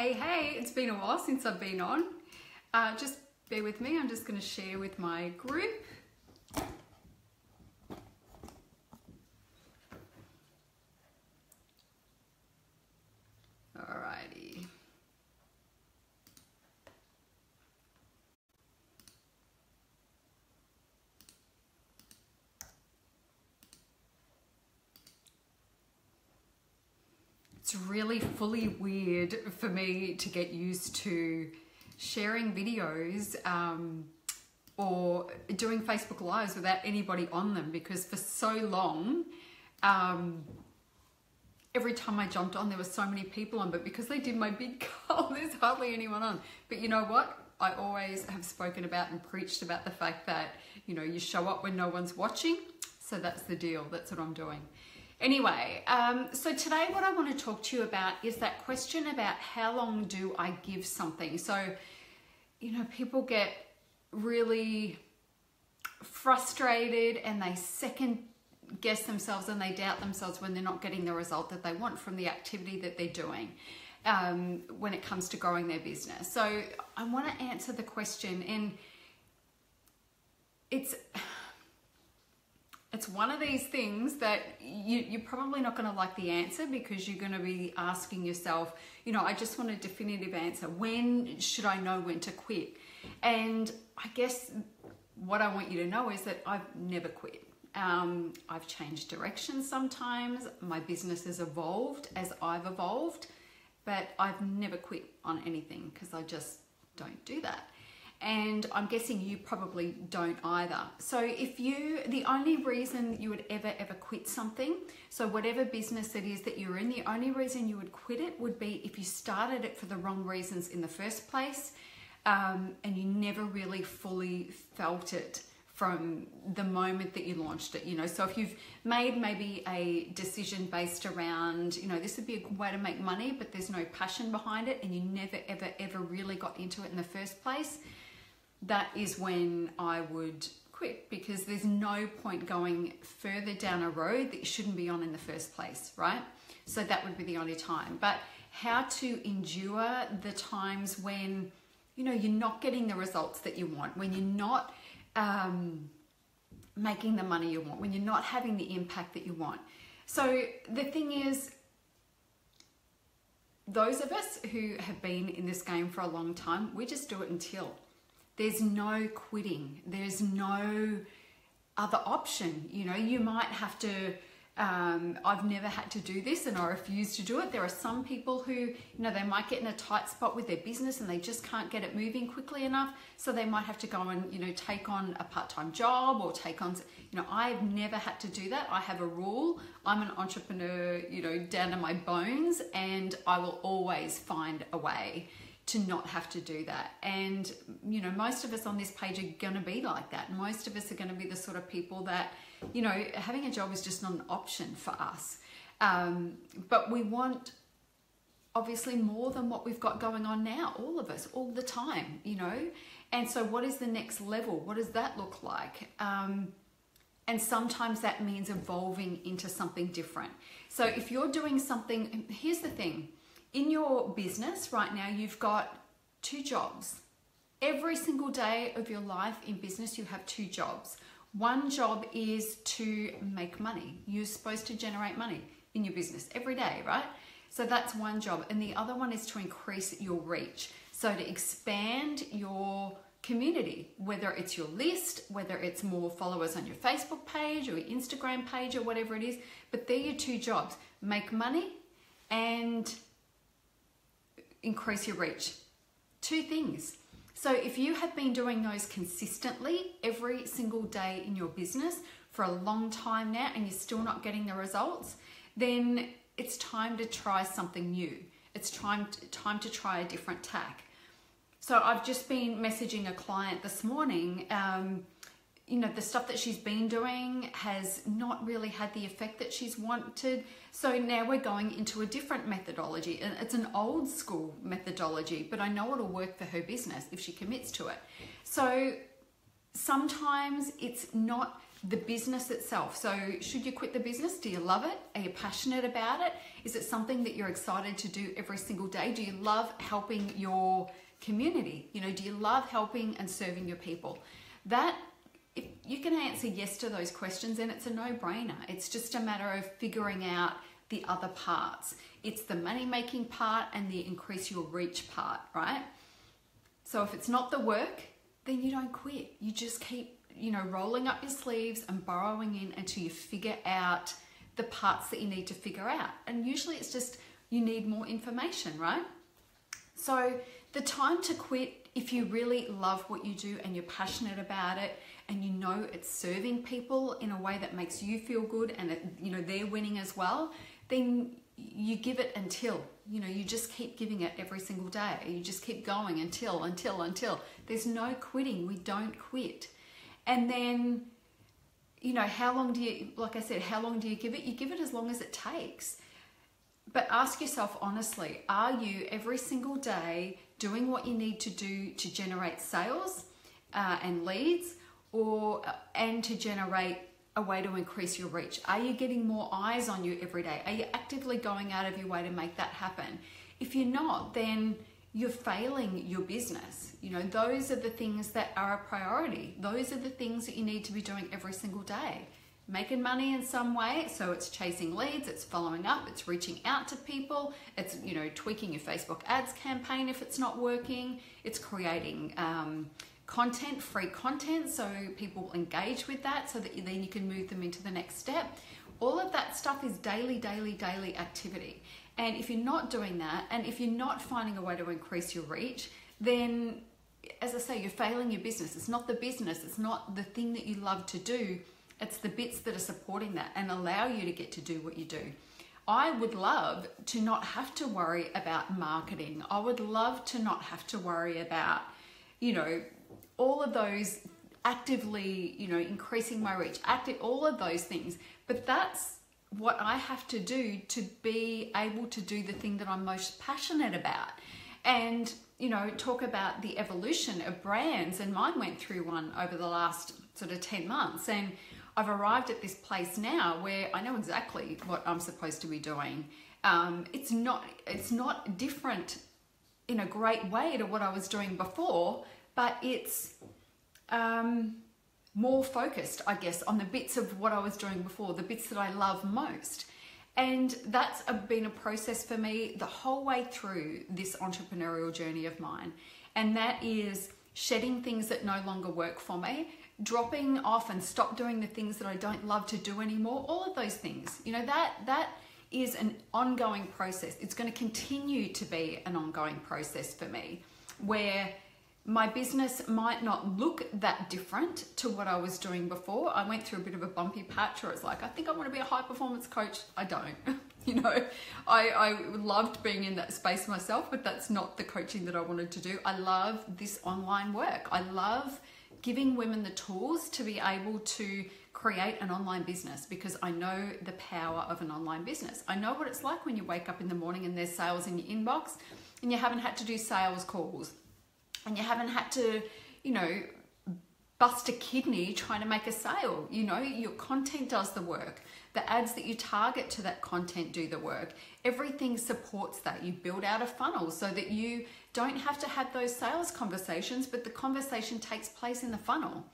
Hey, it's been a while since I've been on. Just bear with me, I'm just going to share with my group. Alrighty. It's really fully weird for me to get used to sharing videos or doing Facebook Lives without anybody on them, because for so long, every time I jumped on, there were so many people on, but because they did my big goal, there's hardly anyone on. But you know what? I always have spoken about and preached about the fact that, you know, you show up when no one's watching. So that's the deal. That's what I'm doing. Anyway, so today what I want to talk to you about is that question about how long do I give something? So, you know, people get really frustrated and they second guess themselves and they doubt themselves when they're not getting the result that they want from the activity that they're doing when it comes to growing their business. So I want to answer the question, and it's one of these things that you're probably not going to like the answer, because you're going to be asking yourself, you know, I just want a definitive answer. When should I know when to quit? And I guess what I want you to know is that I've never quit. I've changed direction sometimes. My business has evolved as I've evolved, but I've never quit on anything, because I just don't do that. And I'm guessing you probably don't either. So the only reason you would ever quit something, so whatever business it is that you're in, the only reason you would quit it would be if you started it for the wrong reasons in the first place, and you never really fully felt it from the moment that you launched it. You know, so if you've made maybe a decision based around, you know, this would be a good way to make money, but there's no passion behind it, and you never ever really got into it in the first place, that is when I would quit, because there's no point going further down a road that you shouldn't be on in the first place, right? So that would be the only time. But how to endure the times when, you know, you're not getting the results that you want, when you're not making the money you want, when you're not having the impact that you want. So the thing is, those of us who have been in this game for a long time, we just do it until. There's no quitting. There's no other option. You know, you might have to, I've never had to do this and I refuse to do it. There are some people who, you know, they might get in a tight spot with their business and they just can't get it moving quickly enough. So they might have to go and, you know, take on a part-time job or take on, you know, I've never had to do that. I have a rule. I'm an entrepreneur, you know, down to my bones, and I will always find a way to not have to do that. And, you know, most of us on this page are going to be like that. Most of us are going to be the sort of people that, you know, having a job is just not an option for us. But we want obviously more than what we've got going on now, all of us, all the time, you know. And so what is the next level? What does that look like? And sometimes that means evolving into something different. So if you're doing something, here's the thing. In your business right now, you've got 2 jobs. Every single day of your life in business, you have 2 jobs. One job is to make money. You're supposed to generate money in your business every day, right? So that's one job. And the other one is to increase your reach. So to expand your community, whether it's your list, whether it's more followers on your Facebook page or your Instagram page or whatever it is. But they're your 2 jobs. Make money and increase your reach. 2 things. So if you have been doing those consistently every single day in your business for a long time now and you're still not getting the results, then it's time to try something new. It's time to try a different tack. So I've just been messaging a client this morning. You know, the stuff that she's been doing has not really had the effect that she's wanted. So now we're going into a different methodology. And it's an old school methodology, but I know it'll work for her business if she commits to it. So sometimes it's not the business itself. So should you quit the business? Do you love it? Are you passionate about it? Is it something that you're excited to do every single day? Do you love helping your community? You know, do you love helping and serving your people? That, if you can answer yes to those questions, then it's a no-brainer. It's just a matter of figuring out the other parts. It's the money-making part and the increase your reach part, right? So if it's not the work, then you don't quit. You just keep, you know, rolling up your sleeves and burrowing in until you figure out the parts that you need to figure out. And usually it's just you need more information, right? So the time to quit, if you really love what you do and you're passionate about it and you know it's serving people in a way that makes you feel good and it, you know, they're winning as well, then you give it until, you know, you just keep giving it every single day. You just keep going until. There's no quitting. We don't quit. And then, you know, how long do you, like I said, how long do you give it? You give it as long as it takes. But ask yourself honestly, are you every single day doing what you need to do to generate sales and leads, and to generate a way to increase your reach? Are you getting more eyes on you every day? Are you actively going out of your way to make that happen? If you're not, then you're failing your business. You know, those are the things that are a priority. Those are the things that you need to be doing every single day. Making money in some way, so it's chasing leads, it's following up, it's reaching out to people, it's, you know, tweaking your Facebook ads campaign if it's not working, it's creating content, free content, so people engage with that, so that then you can move them into the next step. All of that stuff is daily activity. And if you're not doing that, and if you're not finding a way to increase your reach, then, as I say, you're failing your business. It's not the business, it's not the thing that you love to do, it's the bits that are supporting that and allow you to get to do what you do. I would love to not have to worry about marketing. I would love to not have to worry about, you know, all of those actively, you know, increasing my reach, all of those things. But that's what I have to do to be able to do the thing that I'm most passionate about. And, you know, talk about the evolution of brands, and mine went through one over the last sort of 10 months. And I've arrived at this place now where I know exactly what I'm supposed to be doing. It's not different in a great way to what I was doing before, but it's more focused, I guess, on the bits of what I was doing before, the bits that I love most. And that's been a process for me the whole way through this entrepreneurial journey of mine. And that is shedding things that no longer work for me, dropping off and stop doing the things that I don't love to do anymore, all of those things. You know, that is an ongoing process. It's going to continue to be an ongoing process for me, where my business might not look that different to what I was doing before. I went through a bit of a bumpy patch where it's like, I think I want to be a high performance coach. I don't. You know, I loved being in that space myself, but that's not the coaching that I wanted to do. I love this online work. I love giving women the tools to be able to create an online business, because I know the power of an online business. I know what it's like when you wake up in the morning and there's sales in your inbox and you haven't had to do sales calls and you haven't had to, you know, bust a kidney trying to make a sale. You know, your content does the work. The ads that you target to that content do the work. Everything supports that. You build out a funnel so that you don't have to have those sales conversations, but the conversation takes place in the funnel.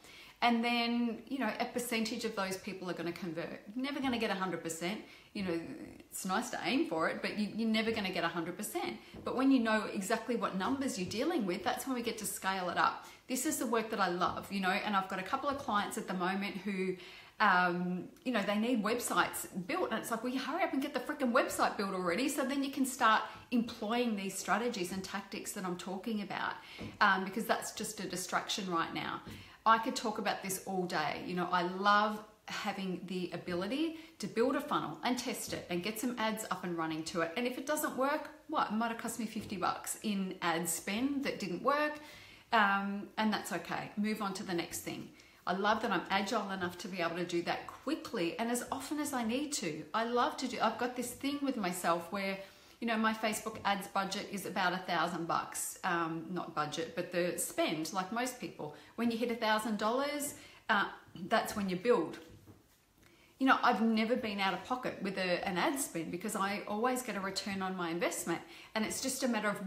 And then, you know, a percentage of those people are going to convert. You're never going to get 100%. You know, it's nice to aim for it, but you're never going to get 100%. But when you know exactly what numbers you're dealing with, that's when we get to scale it up. This is the work that I love, you know, and I've got a couple of clients at the moment who, you know, they need websites built, and it's like, well, you hurry up and get the freaking website built already, so then you can start employing these strategies and tactics that I'm talking about, because that's just a distraction right now. I could talk about this all day. You know, I love having the ability to build a funnel and test it and get some ads up and running to it. And if it doesn't work, what? It might have cost me $50 in ad spend that didn't work. And that's okay. Move on to the next thing. I love that I'm agile enough to be able to do that quickly and as often as I need to. I love to do, I've got this thing with myself where, you know, my Facebook ads budget is about $1,000, not budget, but the spend, like most people. When you hit $1,000, that's when you build. You know, I've never been out of pocket with an ad spend because I always get a return on my investment. And it's just a matter of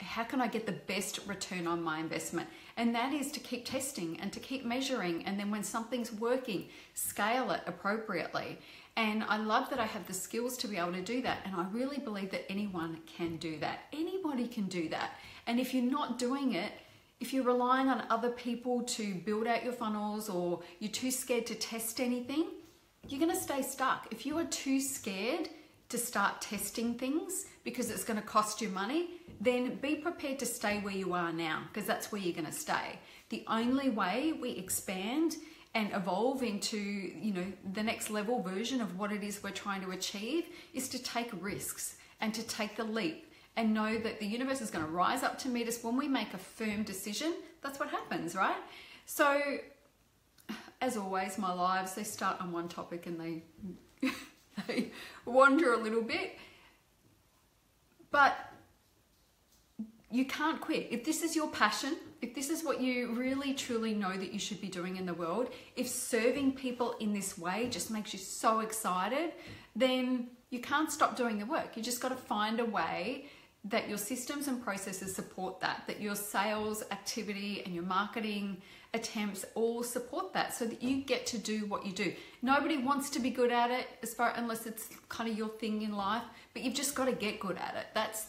how can I get the best return on my investment? And that is to keep testing and to keep measuring. And then when something's working, scale it appropriately. And I love that I have the skills to be able to do that. And I really believe that anyone can do that. Anybody can do that. And if you're not doing it, if you're relying on other people to build out your funnels, or you're too scared to test anything, you're going to stay stuck. If you are too scared to start testing things because it's going to cost you money, then be prepared to stay where you are now, because that's where you're going to stay. The only way we expand and evolve into, you know, the next level version of what it is we're trying to achieve is to take risks and to take the leap and know that the universe is going to rise up to meet us when we make a firm decision. That's what happens, right? So as always, my lives, they start on one topic and they wander a little bit, but you can't quit. If this is your passion, if this is what you really truly know that you should be doing in the world, if serving people in this way just makes you so excited, then you can't stop doing the work. You just got to find a way that your systems and processes support that your sales activity and your marketing attempts all support that, so that you get to do what you do. Nobody wants to be good at it unless it's kind of your thing in life, but you've just got to get good at it. That's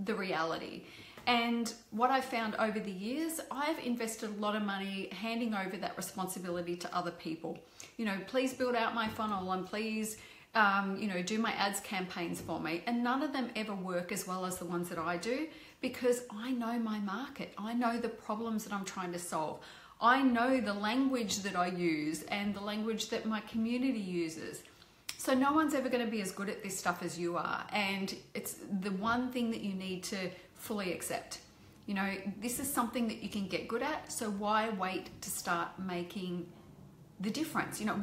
the reality. And what I've found over the years, I've invested a lot of money handing over that responsibility to other people. You know, please build out my funnel, and please you know, do my ads campaigns for me. And none of them ever work as well as the ones that I do, because I know my market. I know the problems that I'm trying to solve. I know the language that I use and the language that my community uses. So no one's ever going to be as good at this stuff as you are. And it's the one thing that you need to fully accept. You know, this is something that you can get good at. So why wait to start making the difference? You know,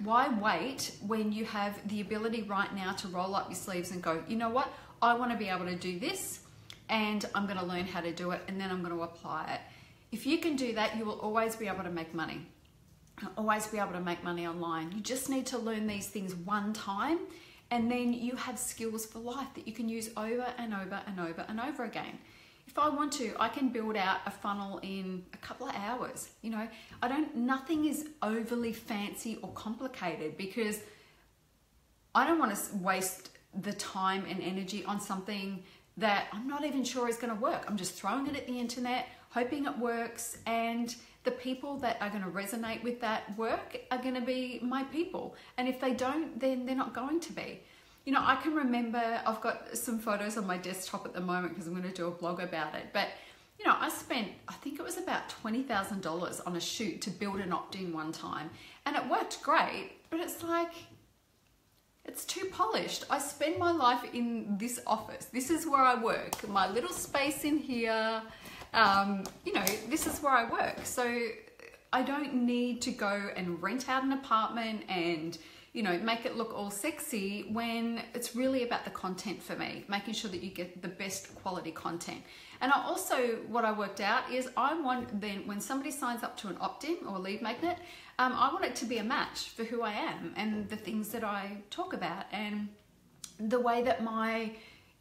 why wait when you have the ability right now to roll up your sleeves and go, you know what, I want to be able to do this, and I'm going to learn how to do it, and then I'm going to apply it. If you can do that, you will always be able to make money. You'll always be able to make money online. You just need to learn these things one time, and then you have skills for life that you can use over and over and over and over again. If I want to, I can build out a funnel in a couple of hours. You know, nothing is overly fancy or complicated, because I don't want to waste the time and energy on something that I'm not even sure is going to work. I'm just throwing it at the internet, hoping it works, and the people that are going to resonate with that work are going to be my people. And if they don't, then they're not going to be. You know, I can remember, I've got some photos on my desktop at the moment because I'm going to do a blog about it. But, you know, I spent, I think it was about $20,000 on a shoot to build an opt-in one time. And it worked great, but it's like, it's too polished. I spend my life in this office. This is where I work. My little space in here, you know, this is where I work. So I don't need to go and rent out an apartment and, you know, make it look all sexy, when it's really about the content for me, making sure that you get the best quality content. And I also, what I worked out is I want then, when somebody signs up to an opt-in or lead magnet, I want it to be a match for who I am and the things that I talk about and the way that my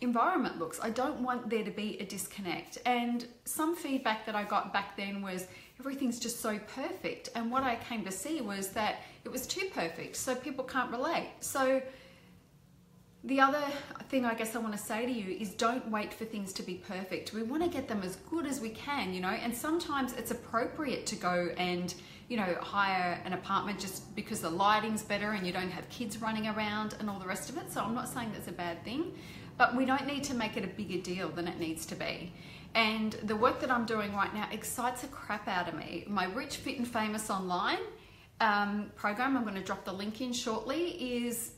environment looks. I don't want there to be a disconnect. And some feedback that I got back then was everything's just so perfect. And what I came to see was that it was too perfect, so people can't relate. So the other thing I guess I want to say to you is don't wait for things to be perfect. We want to get them as good as we can, you know, and sometimes it's appropriate to go and, you know, hire an apartment just because the lighting's better and you don't have kids running around and all the rest of it. So I'm not saying that's a bad thing, but we don't need to make it a bigger deal than it needs to be. And the work that I'm doing right now excites the crap out of me. My Rich, Fit and Famous Online program, I'm going to drop the link in shortly, is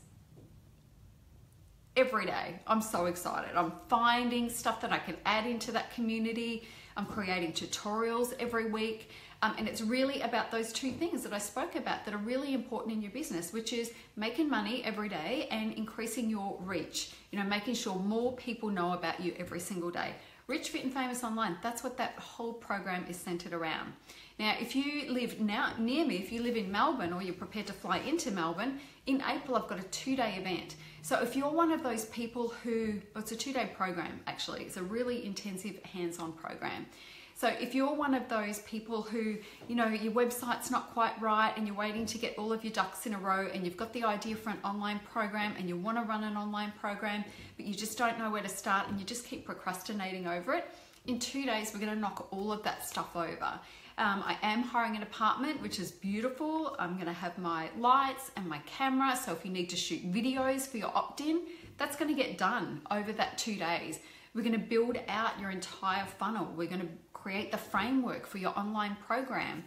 every day. I'm so excited. I'm finding stuff that I can add into that community. I'm creating tutorials every week. And it's really about those two things that I spoke about that are really important in your business, which is making money every day and increasing your reach. You know, making sure more people know about you every single day. Rich, Fit and Famous Online, that's what that whole program is centered around. Now, if you live near me, if you live in Melbourne or you're prepared to fly into Melbourne, in April I've got a 2-day event. So if you're one of those people who, well, it's a 2-day program actually, it's a really intensive hands-on program. So if you're one of those people who, you know, your website's not quite right and you're waiting to get all of your ducks in a row and you've got the idea for an online program and you want to run an online program, but you just don't know where to start and you just keep procrastinating over it, in 2 days we're going to knock all of that stuff over. I am hiring an apartment, which is beautiful. I'm going to have my lights and my camera. So if you need to shoot videos for your opt-in, that's going to get done over that 2 days. We're going to build out your entire funnel. We're going to create the framework for your online program.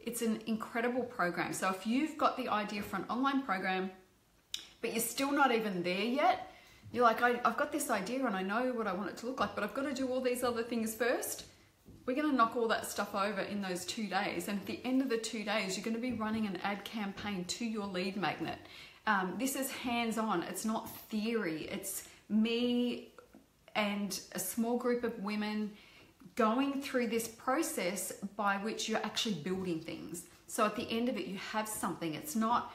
It's an incredible program. So if you've got the idea for an online program, but you're still not even there yet, you're like, I've got this idea and I know what I want it to look like, but I've got to do all these other things first. We're going to knock all that stuff over in those 2 days. And at the end of the 2 days, you're going to be running an ad campaign to your lead magnet. This is hands-on. It's not theory. It's me and a small group of women going through this process by which you're actually building things. So at the end of it, you have something. It's not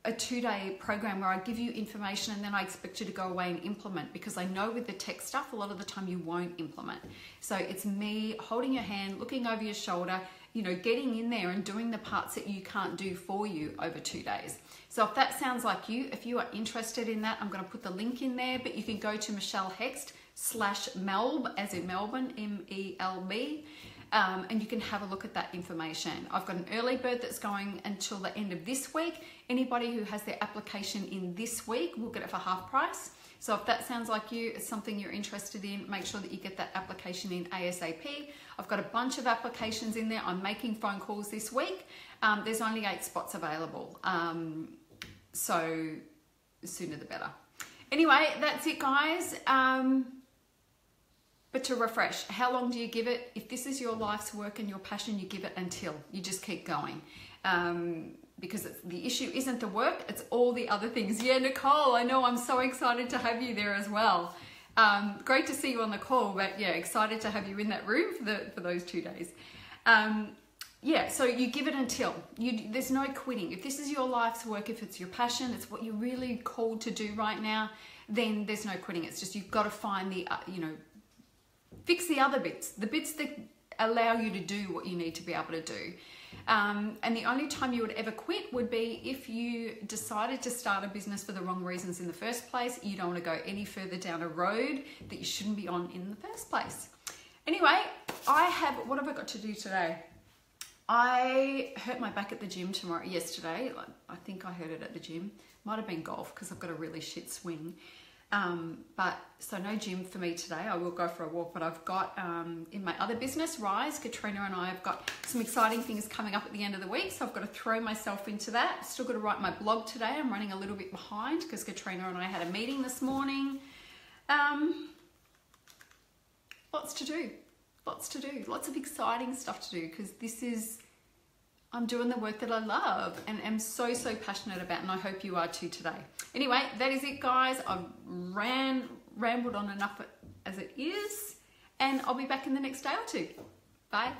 a 2-day program where I give you information and then I expect you to go away and implement, because I know with the tech stuff, a lot of the time you won't implement. So it's me holding your hand, looking over your shoulder, you know, getting in there and doing the parts that you can't do for you over 2 days. So if that sounds like you, if you are interested in that, I'm going to put the link in there, but you can go to MichelleHext/Melb, as in Melbourne, MELB, and you can have a look at that information. I've got an early bird that's going until the end of this week. Anybody who has their application in this week will get it for half price. So if that sounds like you, it's something you're interested in, make sure that you get that application in ASAP. I've got a bunch of applications in there. I'm making phone calls this week. There's only 8 spots available. So the sooner the better. Anyway, that's it, guys. But to refresh, how long do you give it? If this is your life's work and your passion, you give it until. You just keep going. Because the issue isn't the work, it's all the other things. Yeah, Nicole, I know, I'm so excited to have you there as well. Great to see you on the call, but yeah, excited to have you in that room for those 2 days. Yeah, so you give it until. There's no quitting. If this is your life's work, if it's your passion, it's what you're really called to do right now, then there's no quitting. It's just you've got to find the, fix the other bits, the bits that allow you to do what you need to be able to do. And the only time you would ever quit would be if you decided to start a business for the wrong reasons in the first place. You don't want to go any further down a road that you shouldn't be on in the first place. Anyway, what have I got to do today? I hurt my back at the gym yesterday. I think I hurt it at the gym. Might have been golf because I've got a really shit swing. So no gym for me today. I will go for a walk, but I've got in my other business, Rise, Katrina and I have got some exciting things coming up at the end of the week. So I've got to throw myself into that. Still got to write my blog today. I'm running a little bit behind because Katrina and I had a meeting this morning. Lots to do. Lots of exciting stuff to do because I'm doing the work that I love and am so passionate about, and I hope you are too today. Anyway, that is it, guys. I've rambled on enough as it is, and I'll be back in the next day or two. Bye.